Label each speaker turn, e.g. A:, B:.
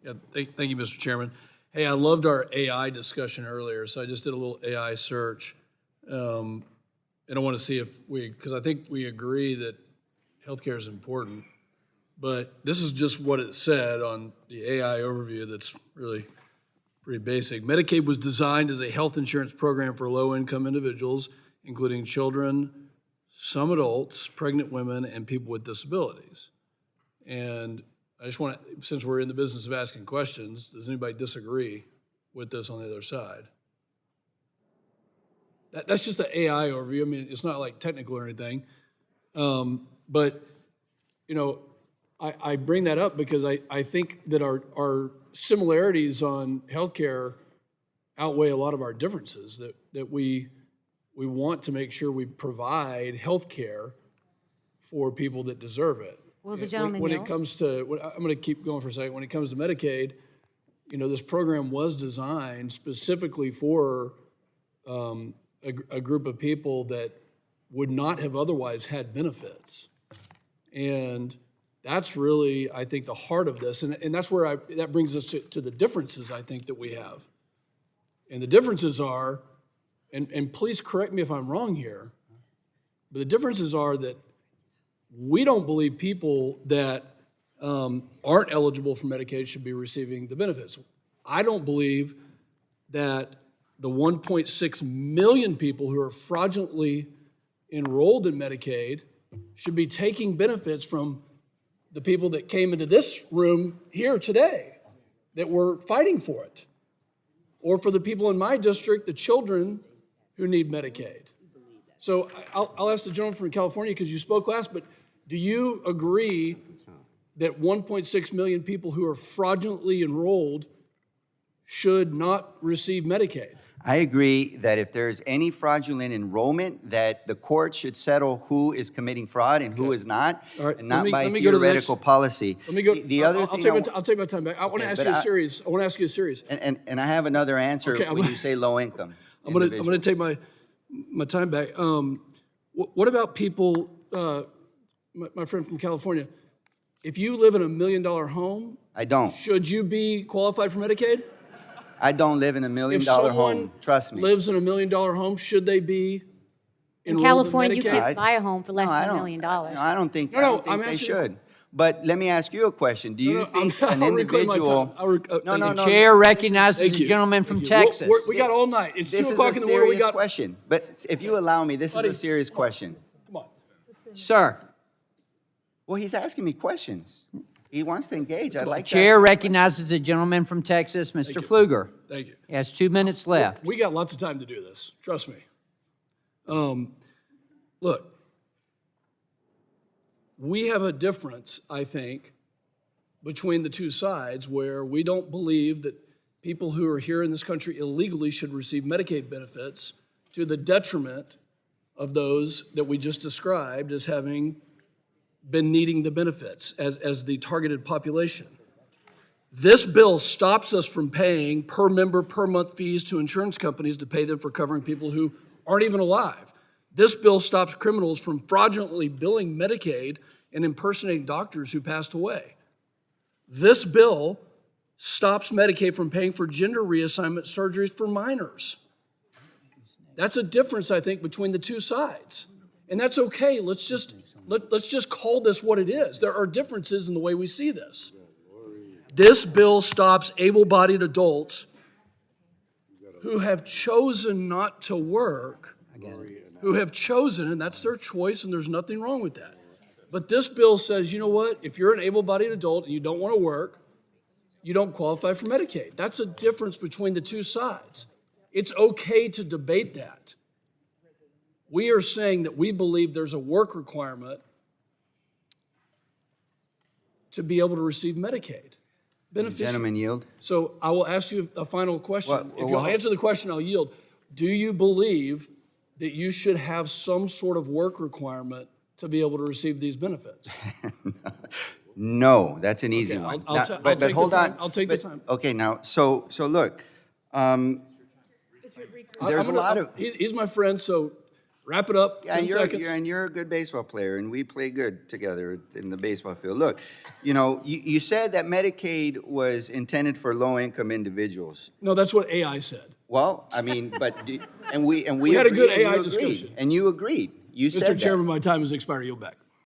A: Yeah, thank you, Mr. Chairman. Hey, I loved our AI discussion earlier, so I just did a little AI search. And I want to see if because I think we agree that healthcare is important, but this is just what it said on the AI overview that's really pretty basic. Medicaid was designed as a health insurance program for low-income individuals, including children, some adults, pregnant women, and people with disabilities. And I just want to, since we're in the business of asking questions, does anybody disagree with this on the other side? That's just the AI overview. I mean, it's not like technical or anything. But, you know, I bring that up because I think that our similarities on healthcare outweigh a lot of our differences, that we want to make sure we provide healthcare for people that deserve it.
B: Well, the gentleman
A: when it comes to, I'm going to keep going for a second. When it comes to Medicaid, you know, this program was designed specifically for a group of people that would not have otherwise had benefits. And that's really, I think, the heart of this. And that's where that brings us to the differences, I think, that we have. And the differences are, and please correct me if I'm wrong here, but the differences are that we don't believe people that aren't eligible for Medicaid should be receiving the benefits. I don't believe that the 1.6 million people who are fraudulently enrolled in Medicaid should be taking benefits from the people that came into this room here today that were fighting for it, or for the people in my district, the children who need Medicaid. So I'll ask the gentleman from California, because you spoke last, but do you agree that 1.6 million people who are fraudulently enrolled should not receive Medicaid?
C: I agree that if there's any fraudulent enrollment, that the court should settle who is committing fraud and who is not,
A: All right,
C: and not by
A: let me go to the
C: theoretical policy.
A: Let me go.
C: The other thing
A: I'll take my time back. I want to ask you a series. I want to ask you a series.
C: And I have another answer when you say low income.
A: I'm gonna take my time back. What about people? My friend from California. If you live in $1 million home,
C: I don't.
A: Should you be qualified for Medicaid?
C: I don't live in $1 million
A: If someone
C: home. Trust me.
A: lives in $1 million home, should they be
B: in
A: enrolled
B: California,
A: in
B: you
A: Medicaid?
B: can't buy a home for less than $1 million.
C: No, I don't think,
A: I'm
C: they
A: asking-
C: should. But let me ask you a question. Do you think an
A: I'll reclaim my
C: individual?
A: time.
C: No.
D: Chair recognizes
A: Thank
D: the
A: you.
D: gentleman from
A: Thank you.
D: Texas.
A: We got all night. It's 2
C: This is
A: o'clock
C: a
A: in the morning. We
C: serious
A: got.
C: question. But if you allow me, this is
A: Buddy.
C: a serious question.
A: Come on.
D: Sir,
C: Well, he's asking me questions. He wants to engage. I'd like
D: Chair
C: to.
D: recognizes the gentleman from Texas, Mr. Pfluger.
A: Thank you.
D: He has 2 minutes left.
A: We got lots of time to do this. Trust me. Look, we have a difference, I think, between the two sides where we don't believe that people who are here in this country illegally should receive Medicaid benefits to the detriment of those that we just described as having been needing the benefits as the targeted population. This bill stops us from paying per member per month fees to insurance companies to pay them for covering people who aren't even alive. This bill stops criminals from fraudulently billing Medicaid and impersonating doctors who passed away. This bill stops Medicaid from paying for gender reassignment surgeries for minors. That's a difference, I think, between the two sides. And that's okay. Let's just call this what it is. There are differences in the way we see this. This bill stops able-bodied adults who have chosen not to work, who have chosen, and that's their choice, and there's nothing wrong with that. But this bill says, you know what? If you're an able-bodied adult and you don't want to work, you don't qualify for Medicaid. That's a difference between the two sides. It's okay to debate that. We are saying that we believe there's a work requirement to be able to receive Medicaid.
C: Gentlemen, yield.
A: So I will ask you a final question. If you'll
C: well,
A: answer the question, I'll yield. Do you believe that you should have some sort of work requirement to be able to receive these benefits?
C: No, that's an easy one.
A: I'll take the time.
C: Okay, now, so look, there's a lot of.
A: He's my friend, so Wrap it up,
C: Yeah,
A: 10
C: and
A: seconds.
C: you're a good baseball player, and we play good together in the baseball field. Look, you said that Medicaid was intended for low-income individuals.
A: No, that's what AI said.
C: Well, I mean, we
A: had a good
C: agreed, and
A: AI
C: you agreed,
A: discussion.
C: and you agreed. You said
A: Mr.
C: that.
A: Chairman, my time has expired. Yield back.